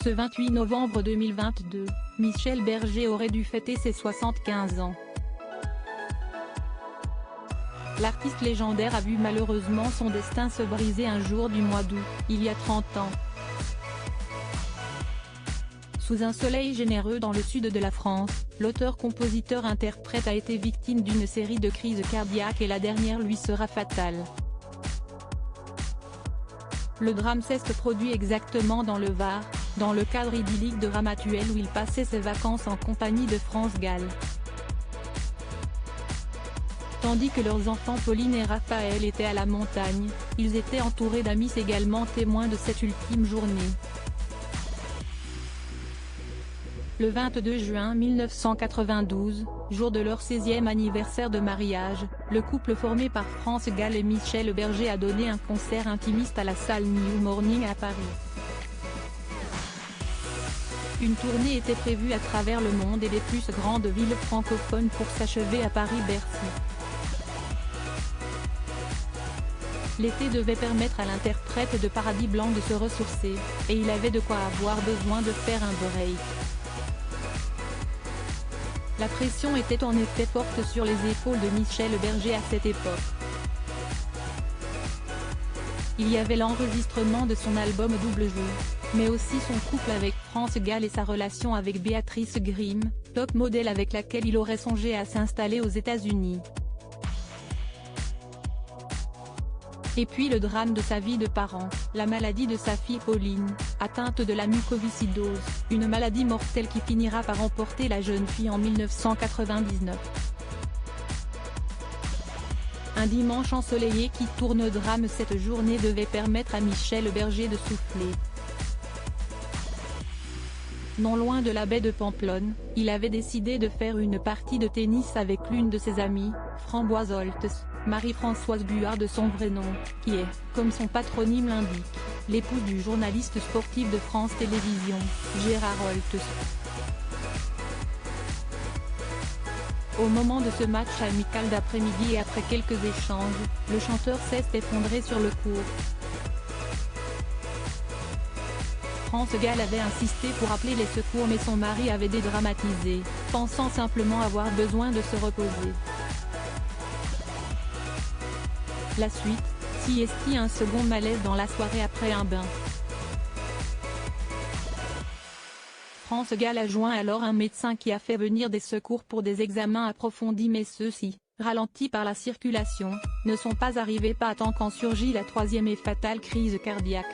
Ce 28 novembre 2022, Michel Berger aurait dû fêter ses 75 ans. L'artiste légendaire a vu malheureusement son destin se briser un jour du mois d'août, il y a 30 ans. Sous un soleil généreux dans le sud de la France, l'auteur-compositeur-interprète a été victime d'une série de crises cardiaques et la dernière lui sera fatale. Le drame s'est produit exactement dans le Var, dans le cadre idyllique de Ramatuelle où il passait ses vacances en compagnie de France Gall. Tandis que leurs enfants Pauline et Raphaël étaient à la montagne, ils étaient entourés d'amis également témoins de cette ultime journée. Le 22 juin 1992, jour de leur 16e anniversaire de mariage, le couple formé par France Gall et Michel Berger a donné un concert intimiste à la salle New Morning à Paris. Une tournée était prévue à travers le monde et les plus grandes villes francophones pour s'achever à Paris-Bercy. L'été devait permettre à l'interprète de Paradis Blanc de se ressourcer, et il avait de quoi avoir besoin de faire un break. La pression était en effet forte sur les épaules de Michel Berger à cette époque. Il y avait l'enregistrement de son album Double Jeu, mais aussi son couple avec France Gall et sa relation avec Béatrice Grimm, top modèle avec laquelle il aurait songé à s'installer aux États-Unis. Et puis le drame de sa vie de parent, la maladie de sa fille Pauline, atteinte de la mucoviscidose, une maladie mortelle qui finira par emporter la jeune fille en 1999. Un dimanche ensoleillé qui tourne au drame. Cette journée devait permettre à Michel Berger de souffler. Non loin de la baie de Pamplonne, il avait décidé de faire une partie de tennis avec l'une de ses amies, Framboise Holtz, Marie-Françoise Buard de son vrai nom, qui est, comme son patronyme l'indique, l'épouse du journaliste sportif de France Télévisions, Gérard Holtz. Au moment de ce match amical d'après-midi et après quelques échanges, le chanteur s'est effondré sur le court. France Gall avait insisté pour appeler les secours mais son mari avait dédramatisé, pensant simplement avoir besoin de se reposer. La suite, sieste un second malaise dans la soirée après un bain. France Gall a joint alors un médecin qui a fait venir des secours pour des examens approfondis mais ceux-ci, ralentis par la circulation, ne sont pas arrivés pas à temps quand surgit la troisième et fatale crise cardiaque.